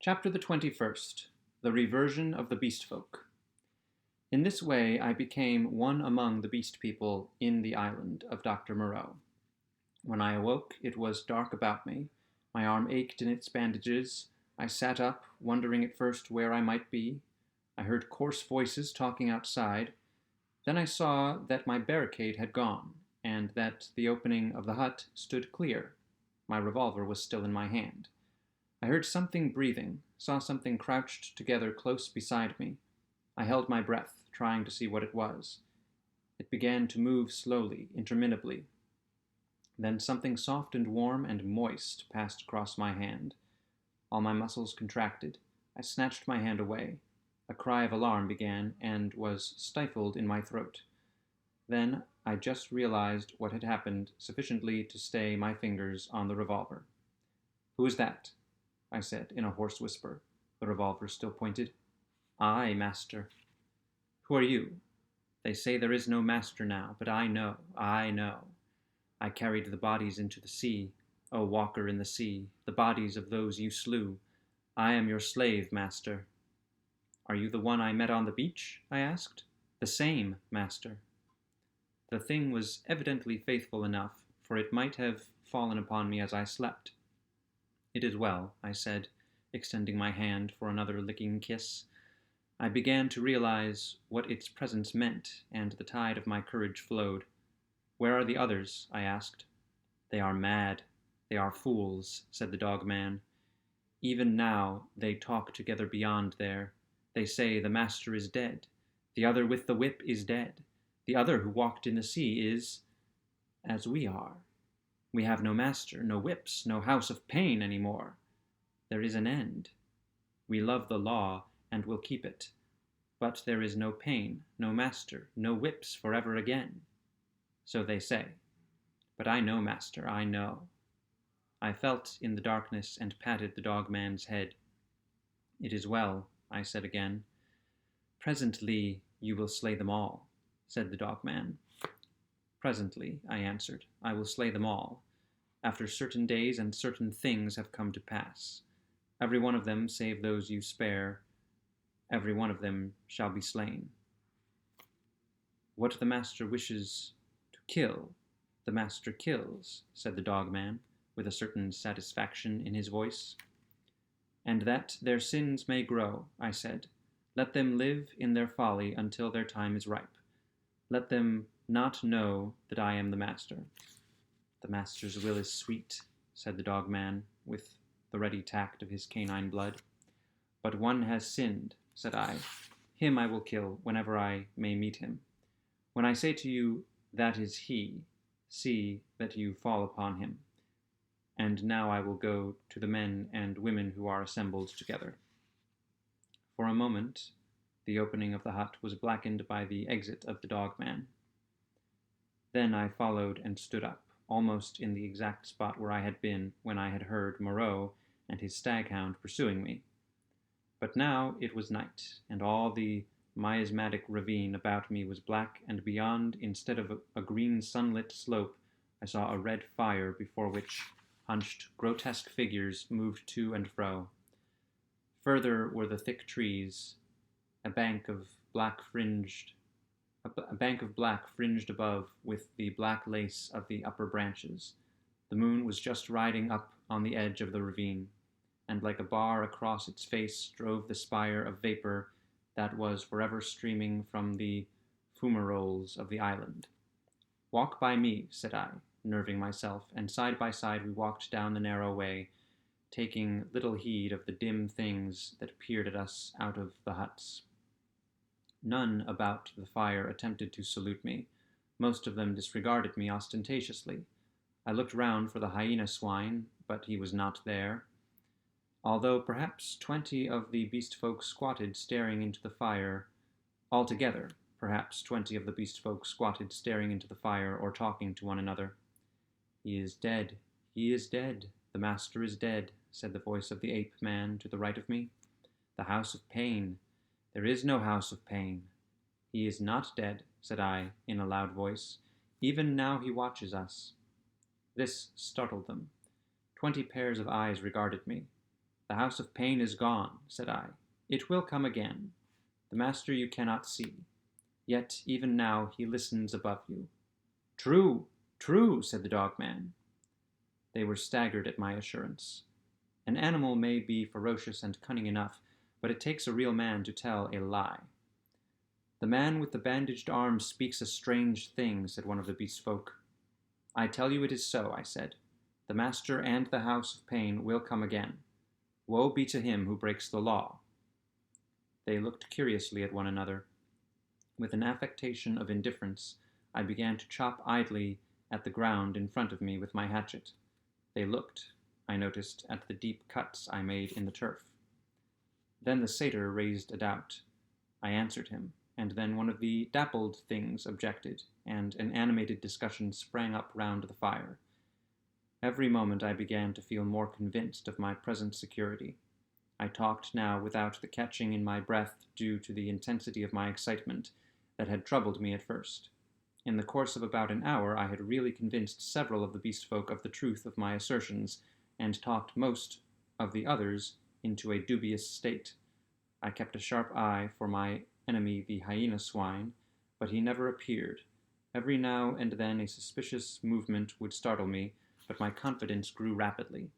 Chapter the 21st. The Reversion of the Beast Folk. In this way I became one among the beast people in the island of Dr. Moreau. When I awoke, it was dark about me. My arm ached in its bandages. I sat up, wondering at first where I might be. I heard coarse voices talking outside. Then I saw that my barricade had gone, and that the opening of the hut stood clear. My revolver was still in my hand. I heard something breathing, saw something crouched together close beside me. I held my breath, trying to see what it was. It began to move slowly, interminably. Then something soft and warm and moist passed across my hand. All my muscles contracted. I snatched my hand away. A cry of alarm began and was stifled in my throat. Then I just realized what had happened sufficiently to stay my fingers on the revolver. "Who is that?" I said in a hoarse whisper. The revolver still pointed. "I, master." "Who are you?" "They say there is no master now, but I know. I carried the bodies into the sea. O walker in the sea, the bodies of those you slew. I am your slave, master." "Are you the one I met on the beach?" I asked. "The same, master." The thing was evidently faithful enough, for it might have fallen upon me as I slept. "It is well," I said, extending my hand for another licking kiss. I began to realize what its presence meant, and the tide of my courage flowed. "Where are the others?" I asked. "They are mad. They are fools," said the dog man. "Even now they talk together beyond there. They say the master is dead. The other with the whip is dead. The other who walked in the sea is as we are. We have no master, no whips, no house of pain any more. There is an end. We love the law and will keep it. But there is no pain, no master, no whips forever again. So they say. But I know, master, I know." I felt in the darkness and patted the dog man's head. "It is well," I said again. "Presently you will slay them all," said the dog man. "Presently," I answered, "I will slay them all, after certain days and certain things have come to pass. Every one of them, save those you spare, every one of them shall be slain. What the master wishes to kill, the master kills," said the dog man, with a certain satisfaction in his voice. "And that their sins may grow," I said. "Let them live in their folly until their time is ripe. Let them not know that I am the master." "The master's will is sweet," said the dog man, with the ready tact of his canine blood. "But one has sinned," said I. "Him I will kill whenever I may meet him. When I say to you, 'That is he,' see that you fall upon him. And now I will go to the men and women who are assembled together." For a moment, the opening of the hut was blackened by the exit of the dog man. Then I followed and stood up, almost in the exact spot where I had been when I had heard Moreau and his staghound pursuing me. But now it was night, and all the miasmatic ravine about me was black, and beyond, instead of a green sunlit slope, I saw a red fire before which hunched, grotesque figures moved to and fro. Further were the thick trees, a bank of black fringed above with the black lace of the upper branches. The moon was just riding up on the edge of the ravine, and like a bar across its face drove the spire of vapor that was forever streaming from the fumaroles of the island. "Walk by me," said I, nerving myself, and side by side we walked down the narrow way, taking little heed of the dim things that peered at us out of the huts. None about the fire attempted to salute me. Most of them disregarded me ostentatiously. I looked round for the hyena swine, but he was not there. Although perhaps 20 of the beast folk squatted staring into the fire, altogether, perhaps 20 of the beast folk squatted staring into the fire or talking to one another. "He is dead, he is dead, the master is dead," said the voice of the ape man to the right of me. "The house of pain. There is no house of pain." "He is not dead," said I in a loud voice. "Even now he watches us." This startled them. 20 pairs of eyes regarded me. The house of pain is gone, said I. It will come again. The master you cannot see. Yet even now he listens above you. True, true, said the dog-man. They were staggered at my assurance. An animal may be ferocious and cunning enough, but it takes a real man to tell a lie. The man with the bandaged arm speaks a strange thing, said one of the beast folk. I tell you it is so, I said. The master and the house of pain will come again. Woe be to him who breaks the law. They looked curiously at one another. With an affectation of indifference, I began to chop idly at the ground in front of me with my hatchet. They looked, I noticed, at the deep cuts I made in the turf. Then the satyr raised a doubt. I answered him, and then one of the dappled things objected, and an animated discussion sprang up round the fire. Every moment I began to feel more convinced of my present security. I talked now without the catching in my breath due to the intensity of my excitement that had troubled me at first. In the course of about an hour I had really convinced several of the beast folk of the truth of my assertions, and talked most of the others into a dubious state. I kept a sharp eye for my enemy the hyena swine, but he never appeared. Every now and then a suspicious movement would startle me, but my confidence grew rapidly.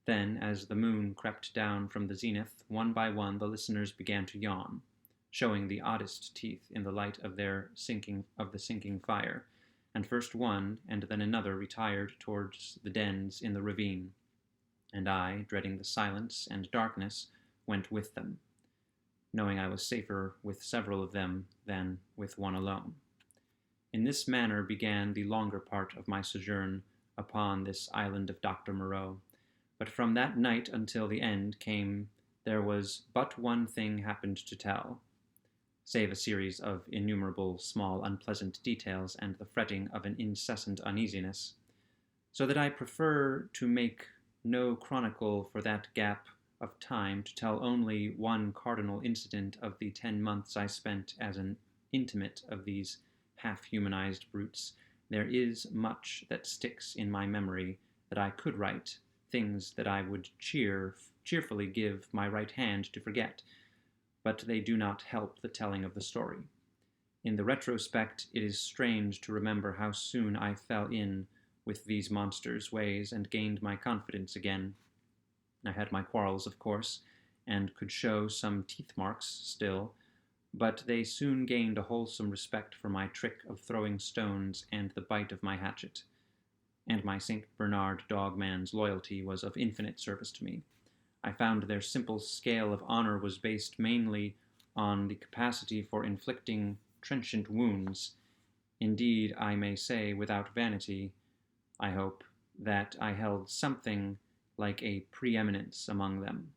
Then, as the moon crept down from the zenith, one by one the listeners began to yawn, showing the oddest teeth in the light of the sinking fire, and first one and then another retired towards the dens in the ravine, and I, dreading the silence and darkness, went with them, knowing I was safer with several of them than with one alone. In this manner began the longer part of my sojourn upon this island of Dr. Moreau, but from that night until the end there was but one thing happened to tell, save a series of innumerable small unpleasant details and the fretting of an incessant uneasiness, so that I prefer to make no chronicle for that gap of time, to tell only one cardinal incident of the 10 months I spent as an intimate of these half-humanized brutes. There is much that sticks in my memory that I could write, things that I would cheerfully give my right hand to forget, but they do not help the telling of the story. In the retrospect, it is strange to remember how soon I fell in with these monsters' ways and gained my confidence again. I had my quarrels, of course, and could show some teeth marks still, but they soon gained a wholesome respect for my trick of throwing stones and the bite of my hatchet, and my St. Bernard dog-man's loyalty was of infinite service to me. I found their simple scale of honor was based mainly on the capacity for inflicting trenchant wounds. Indeed, I may say, without vanity, I hope, that I held something like a preeminence among them.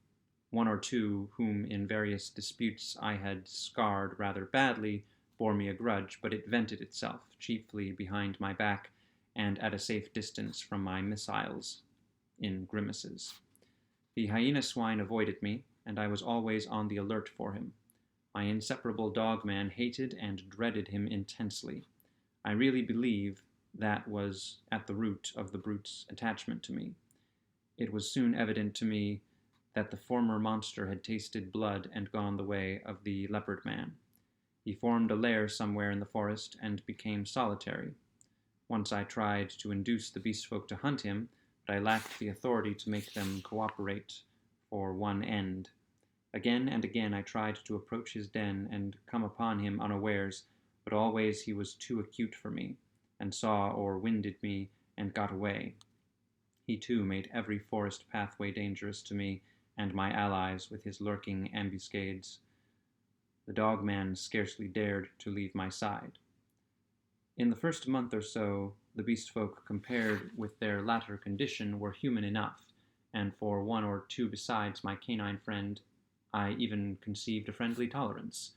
One or two, whom in various disputes I had scarred rather badly, bore me a grudge, but it vented itself chiefly behind my back and at a safe distance from my missiles, in grimaces. The hyena swine avoided me, and I was always on the alert for him. My inseparable dog-man hated and dreaded him intensely. I really believe that was at the root of the brute's attachment to me. It was soon evident to me that the former monster had tasted blood and gone the way of the leopard man. He formed a lair somewhere in the forest and became solitary. Once I tried to induce the beast folk to hunt him, but I lacked the authority to make them cooperate for one end. Again and again I tried to approach his den and come upon him unawares, but always he was too acute for me, and saw or winded me and got away. He too made every forest pathway dangerous to me and my allies with his lurking ambuscades. The dog-man scarcely dared to leave my side. In the first month or so, the beast folk, compared with their latter condition, were human enough, and for one or two besides my canine friend, I even conceived a friendly tolerance.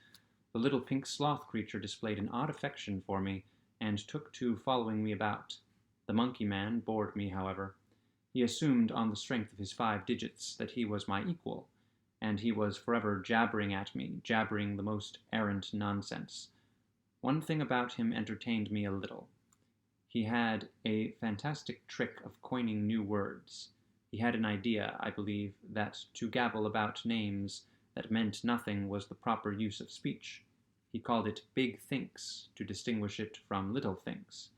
The little pink sloth creature displayed an odd affection for me, and took to following me about. The monkey man bored me, however. He assumed on the strength of his 5 digits that he was my equal, and he was forever jabbering at me, jabbering the most errant nonsense. One thing about him entertained me a little. He had a fantastic trick of coining new words. He had an idea, I believe, that to gabble about names that meant nothing was the proper use of speech. He called it big thinks to distinguish it from little thinks,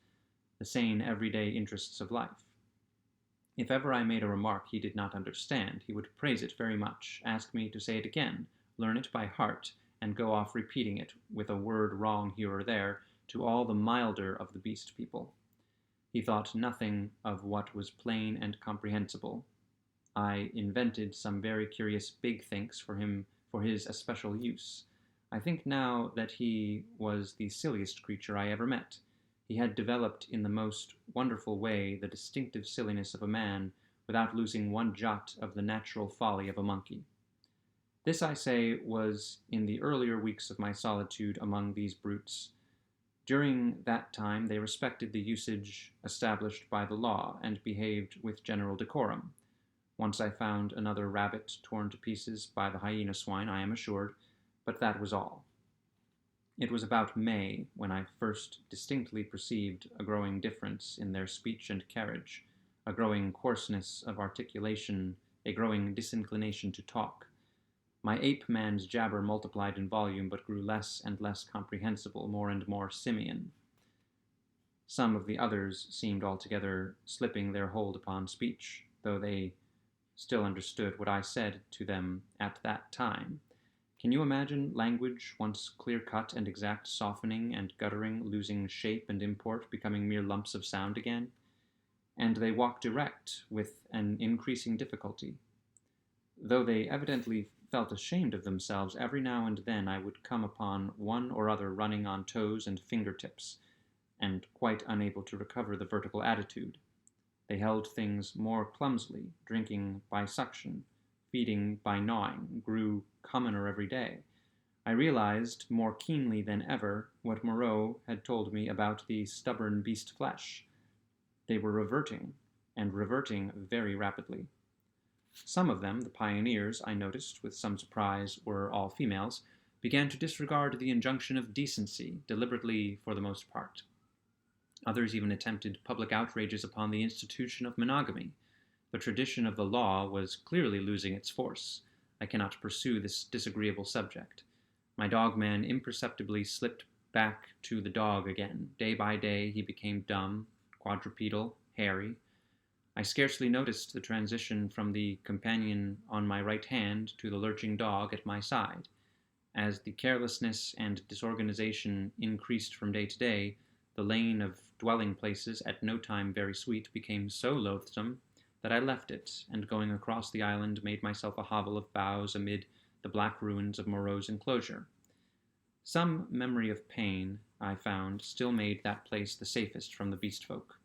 the sane everyday interests of life. If ever I made a remark he did not understand, he would praise it very much, ask me to say it again, learn it by heart, and go off repeating it, with a word wrong here or there, to all the milder of the beast people. He thought nothing of what was plain and comprehensible. I invented some very curious big thinks for him for his especial use. I think now that he was the silliest creature I ever met. He had developed in the most wonderful way the distinctive silliness of a man without losing one jot of the natural folly of a monkey. This, I say, was in the earlier weeks of my solitude among these brutes. During that time they respected the usage established by the law, and behaved with general decorum. Once I found another rabbit torn to pieces by the hyena swine, I am assured, but that was all. It was about May when I first distinctly perceived a growing difference in their speech and carriage, a growing coarseness of articulation, a growing disinclination to talk. My ape-man's jabber multiplied in volume, but grew less and less comprehensible, more and more simian. Some of the others seemed altogether slipping their hold upon speech, though they still understood what I said to them at that time. Can you imagine language, once clear-cut and exact, softening and guttering, losing shape and import, becoming mere lumps of sound again? And they walked erect, with an increasing difficulty. Though they evidently felt ashamed of themselves, every now and then I would come upon one or other running on toes and fingertips, and quite unable to recover the vertical attitude. They held things more clumsily, drinking by suction, feeding by gnawing, grew commoner every day. I realized more keenly than ever what Moreau had told me about the stubborn beast flesh. They were reverting, and reverting very rapidly. Some of them, the pioneers, I noticed with some surprise, were all females, began to disregard the injunction of decency, deliberately for the most part. Others even attempted public outrages upon the institution of monogamy. The tradition of the law was clearly losing its force. I cannot pursue this disagreeable subject. My dog-man imperceptibly slipped back to the dog again. Day by day he became dumb, quadrupedal, hairy. I scarcely noticed the transition from the companion on my right hand to the lurching dog at my side. As the carelessness and disorganization increased from day to day, the lane of dwelling places, at no time very sweet, became so loathsome that I left it, and going across the island made myself a hovel of boughs amid the black ruins of Moreau's enclosure. Some memory of pain, I found, still made that place the safest from the beast folk.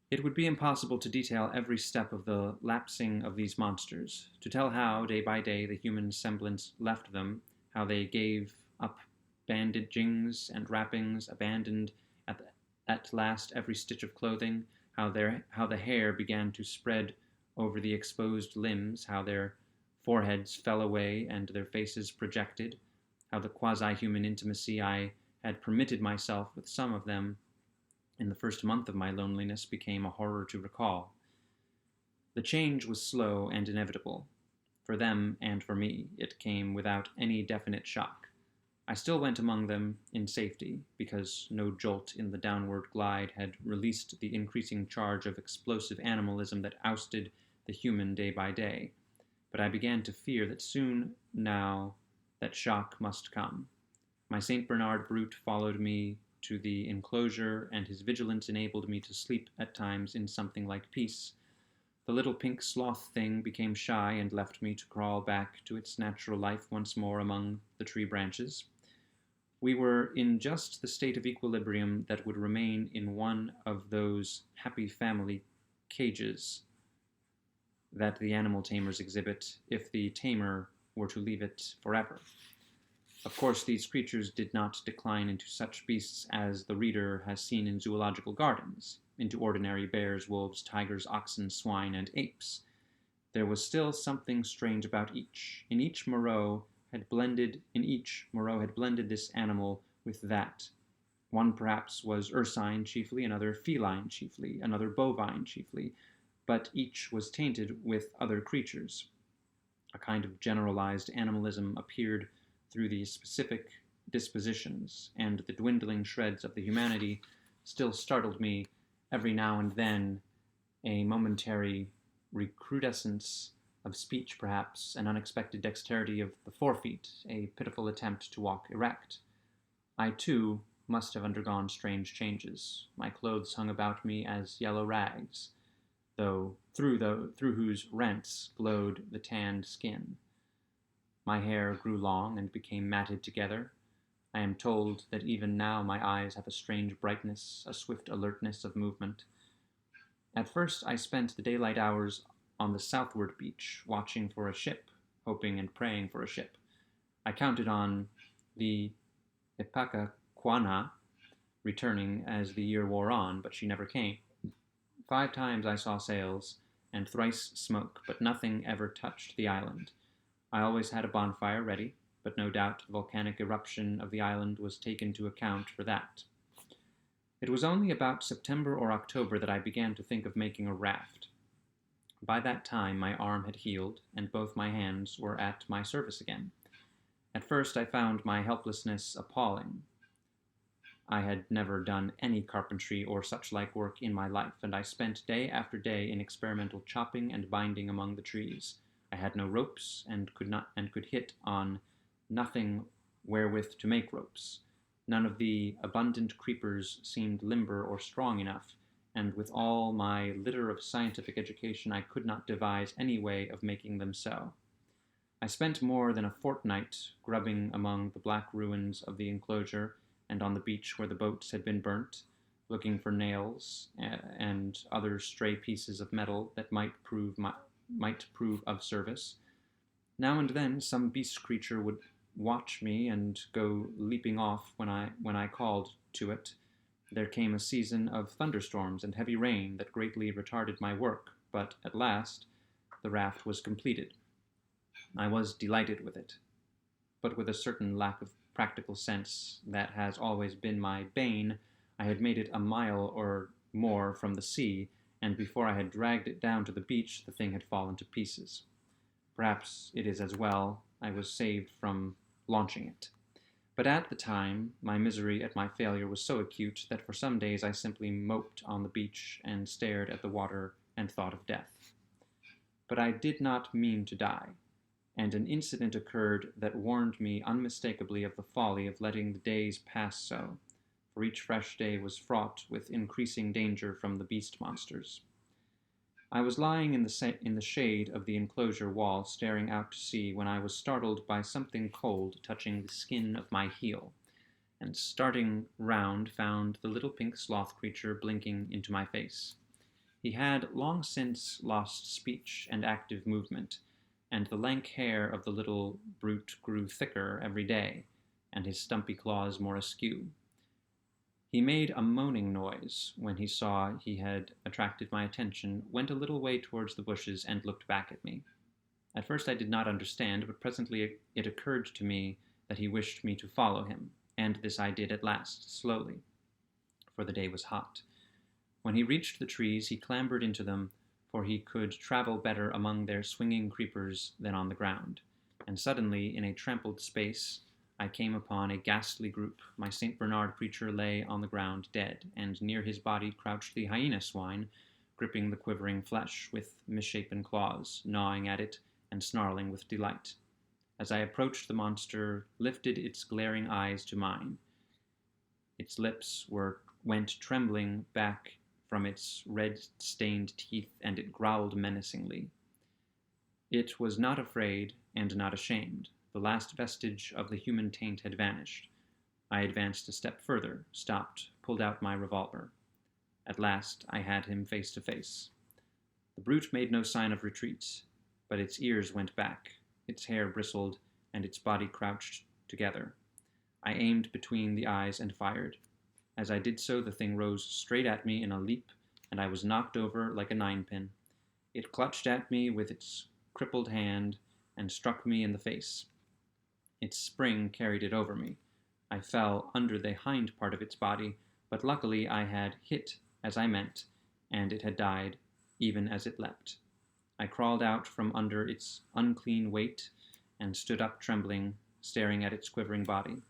It would be impossible to detail every step of the lapsing of these monsters, to tell how, day by day, the human semblance left them, how they gave up bandagings and wrappings, abandoned at last every stitch of clothing, how the hair began to spread over the exposed limbs, how their foreheads fell away and their faces projected, how the quasi-human intimacy I had permitted myself with some of them in the first month of my loneliness became a horror to recall. The change was slow and inevitable. For them and for me, it came without any definite shock. I still went among them in safety, because no jolt in the downward glide had released the increasing charge of explosive animalism that ousted the human day by day. But I began to fear that soon now that shock must come. My St. Bernard brute followed me to the enclosure, and his vigilance enabled me to sleep at times in something like peace. The little pink sloth thing became shy and left me to crawl back to its natural life once more among the tree branches. We were in just the state of equilibrium that would remain in one of those happy family cages that the animal tamers exhibit if the tamer were to leave it forever. Of course, these creatures did not decline into such beasts as the reader has seen in zoological gardens, into ordinary bears, wolves, tigers, oxen, swine, and apes. There was still something strange about each. In each Moreau had blended this animal with that. One perhaps was ursine chiefly, another feline chiefly, another bovine chiefly, but each was tainted with other creatures. A kind of generalized animalism appeared through these specific dispositions, and the dwindling shreds of the humanity still startled me every now and then, a momentary recrudescence of speech, perhaps, an unexpected dexterity of the forefeet, a pitiful attempt to walk erect. I, too, must have undergone strange changes. My clothes hung about me as yellow rags, through whose rents glowed the tanned skin. My hair grew long and became matted together. I am told that even now my eyes have a strange brightness, a swift alertness of movement. At first I spent the daylight hours on the southward beach, watching for a ship, hoping and praying for a ship. I counted on the Ipacaquana returning as the year wore on, but she never came. 5 times I saw sails, and thrice smoke, but nothing ever touched the island. I always had a bonfire ready, but no doubt the volcanic eruption of the island was taken to account for that. It was only about September or October that I began to think of making a raft. By that time my arm had healed, and both my hands were at my service again. At first I found my helplessness appalling. I had never done any carpentry or such-like work in my life, and I spent day after day in experimental chopping and binding among the trees. I had no ropes, and could hit on nothing wherewith to make ropes. None of the abundant creepers seemed limber or strong enough, and with all my litter of scientific education I could not devise any way of making them so. I spent more than a fortnight grubbing among the black ruins of the enclosure and on the beach where the boats had been burnt, looking for nails and other stray pieces of metal that might prove of service. Now and then some beast creature would watch me and go leaping off when I called to it. There came a season of thunderstorms and heavy rain that greatly retarded my work, but at last the raft was completed. I was delighted with it, but with a certain lack of practical sense that has always been my bane. I had made it a mile or more from the sea, and before I had dragged it down to the beach, the thing had fallen to pieces. Perhaps it is as well I was saved from launching it. But at the time, my misery at my failure was so acute that for some days I simply moped on the beach and stared at the water and thought of death. But I did not mean to die, and an incident occurred that warned me unmistakably of the folly of letting the days pass so, for each fresh day was fraught with increasing danger from the beast monsters. I was lying in the shade of the enclosure wall, staring out to sea, when I was startled by something cold touching the skin of my heel, and starting round found the little pink sloth creature blinking into my face. He had long since lost speech and active movement, and the lank hair of the little brute grew thicker every day, and his stumpy claws more askew. He made a moaning noise when he saw he had attracted my attention, went a little way towards the bushes, and looked back at me. At first I did not understand, but presently it occurred to me that he wished me to follow him, and this I did at last, slowly, for the day was hot. When he reached the trees, he clambered into them, for he could travel better among their swinging creepers than on the ground, and suddenly, in a trampled space, I came upon a ghastly group. My St. Bernard creature lay on the ground dead, and near his body crouched the hyena swine, gripping the quivering flesh with misshapen claws, gnawing at it and snarling with delight. As I approached, the monster lifted its glaring eyes to mine. Its lips went trembling back from its red-stained teeth, and it growled menacingly. It was not afraid and not ashamed. The last vestige of the human taint had vanished. I advanced a step further, stopped, pulled out my revolver. At last I had him face to face. The brute made no sign of retreat, but its ears went back, its hair bristled, and its body crouched together. I aimed between the eyes and fired. As I did so, the thing rose straight at me in a leap, and I was knocked over like a ninepin. It clutched at me with its crippled hand and struck me in the face. Its spring carried it over me. I fell under the hind part of its body, but luckily I had hit as I meant, and it had died even as it leapt. I crawled out from under its unclean weight and stood up trembling, staring at its quivering body.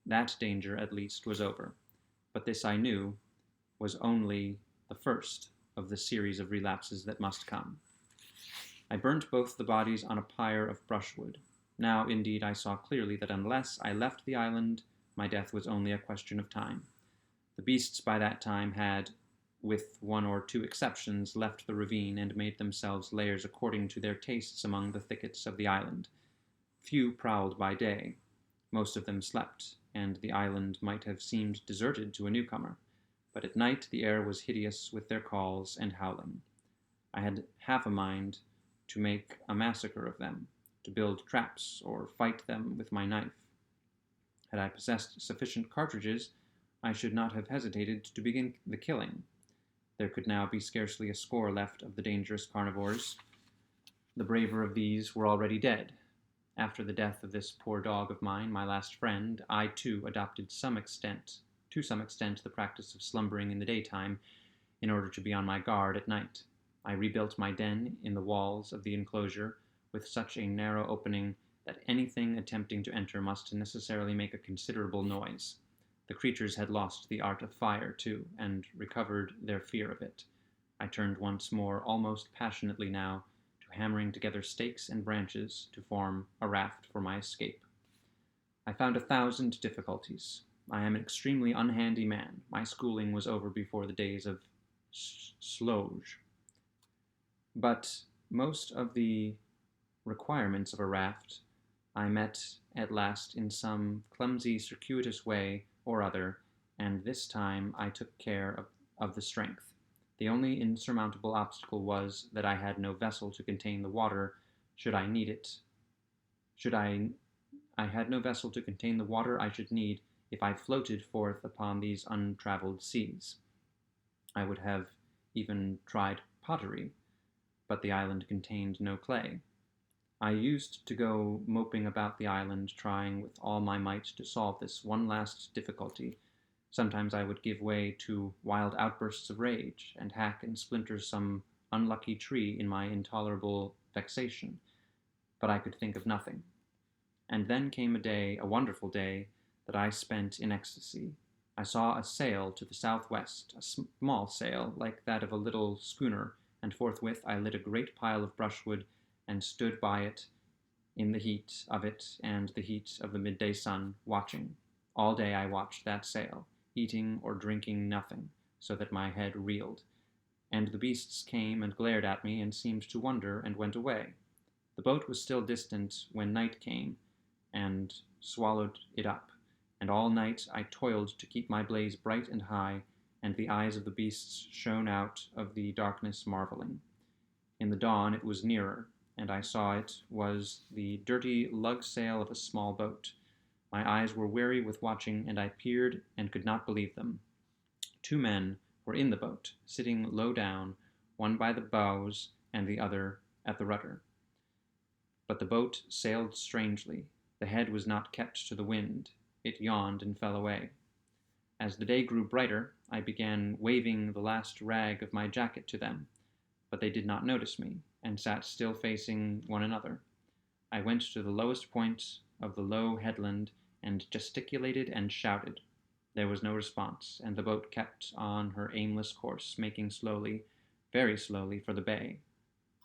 That danger, at least, was over. But this, I knew, was only the first of the series of relapses that must come. I burnt both the bodies on a pyre of brushwood. Now, indeed, I saw clearly that unless I left the island, my death was only a question of time. The beasts by that time had, with one or two exceptions, left the ravine and made themselves lairs according to their tastes among the thickets of the island. Few prowled by day. Most of them slept, and the island might have seemed deserted to a newcomer. But at night the air was hideous with their calls and howling. I had half a mind to make a massacre of them, to build traps or fight them with my knife. Had I possessed sufficient cartridges, I should not have hesitated to begin the killing. There could now be scarcely a score left of the dangerous carnivores. The braver of these were already dead. After the death of this poor dog of mine, my last friend, I too adopted to some extent the practice of slumbering in the daytime in order to be on my guard at night. I rebuilt my den in the walls of the enclosure with such a narrow opening that anything attempting to enter must necessarily make a considerable noise. The creatures had lost the art of fire, too, and recovered their fear of it. I turned once more, almost passionately now, to hammering together stakes and branches to form a raft for my escape. I found 1,000 difficulties. I am an extremely unhandy man. My schooling was over before the days of sloge. But most of the requirements of a raft I met at last in some clumsy, circuitous way or other, and this time I took care of the strength. The only insurmountable obstacle was that I had no vessel to contain the water should I need it. I had no vessel to contain the water I should need if I floated forth upon these untraveled seas. I would have even tried pottery, but the island contained no clay. I used to go moping about the island, trying with all my might to solve this one last difficulty. Sometimes I would give way to wild outbursts of rage, and hack and splinter some unlucky tree in my intolerable vexation, but I could think of nothing. And then came a wonderful day, that I spent in ecstasy. I saw a sail to the southwest, a small sail like that of a little schooner, and forthwith I lit a great pile of brushwood and stood by it in the heat of it and the heat of the midday sun, watching. All day I watched that sail, eating or drinking nothing, so that my head reeled. And the beasts came and glared at me and seemed to wonder and went away. The boat was still distant when night came and swallowed it up, and all night I toiled to keep my blaze bright and high, and the eyes of the beasts shone out of the darkness marveling. In the dawn it was nearer, and I saw it was the dirty lug sail of a small boat. My eyes were weary with watching, and I peered and could not believe them. 2 men were in the boat, sitting low down, one by the bows and the other at the rudder. But the boat sailed strangely. The head was not kept to the wind. It yawned and fell away. As the day grew brighter, I began waving the last rag of my jacket to them, but they did not notice me, and sat still facing one another. I went to the lowest point of the low headland and gesticulated and shouted. There was no response, and the boat kept on her aimless course, making slowly, very slowly, for the bay.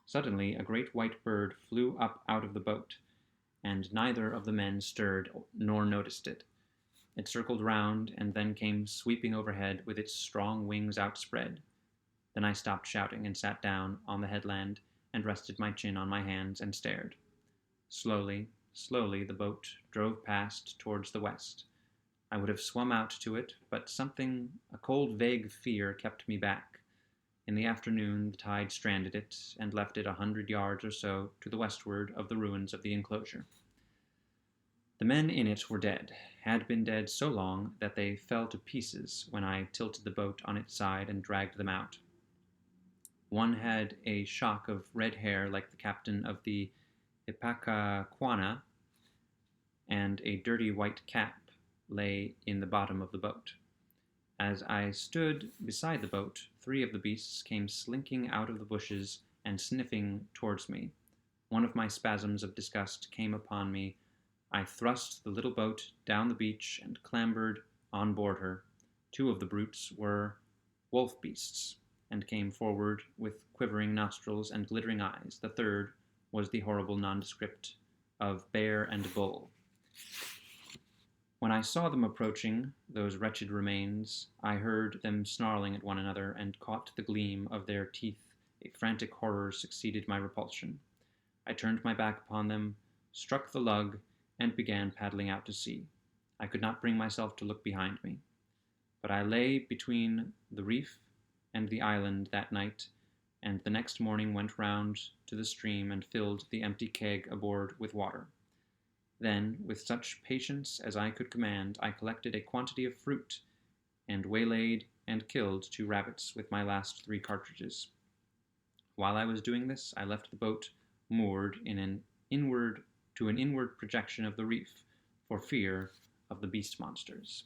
Suddenly a great white bird flew up out of the boat, and neither of the men stirred nor noticed it. It circled round and then came sweeping overhead with its strong wings outspread. Then I stopped shouting and sat down on the headland and rested my chin on my hands and stared. Slowly, slowly the boat drove past towards the west. I would have swum out to it, but a cold vague fear kept me back. In the afternoon the tide stranded it and left it 100 yards or so to the westward of the ruins of the enclosure. The men in it were dead, had been dead so long that they fell to pieces when I tilted the boat on its side and dragged them out. One had a shock of red hair like the captain of the Ipecacuanha, and a dirty white cap lay in the bottom of the boat. As I stood beside the boat, 3 of the beasts came slinking out of the bushes and sniffing towards me. One of my spasms of disgust came upon me. I thrust the little boat down the beach and clambered on board her. 2 of the brutes were wolf beasts, and came forward with quivering nostrils and glittering eyes. The 3rd was the horrible nondescript of bear and bull. When I saw them approaching, those wretched remains, I heard them snarling at one another, and caught the gleam of their teeth. A frantic horror succeeded my repulsion. I turned my back upon them, struck the lug, and began paddling out to sea. I could not bring myself to look behind me. But I lay between the reef and the island that night, and the next morning went round to the stream and filled the empty keg aboard with water. Then, with such patience as I could command, I collected a quantity of fruit, and waylaid and killed 2 rabbits with my last 3 cartridges. While I was doing this, I left the boat moored to an inward projection of the reef, for fear of the beast monsters.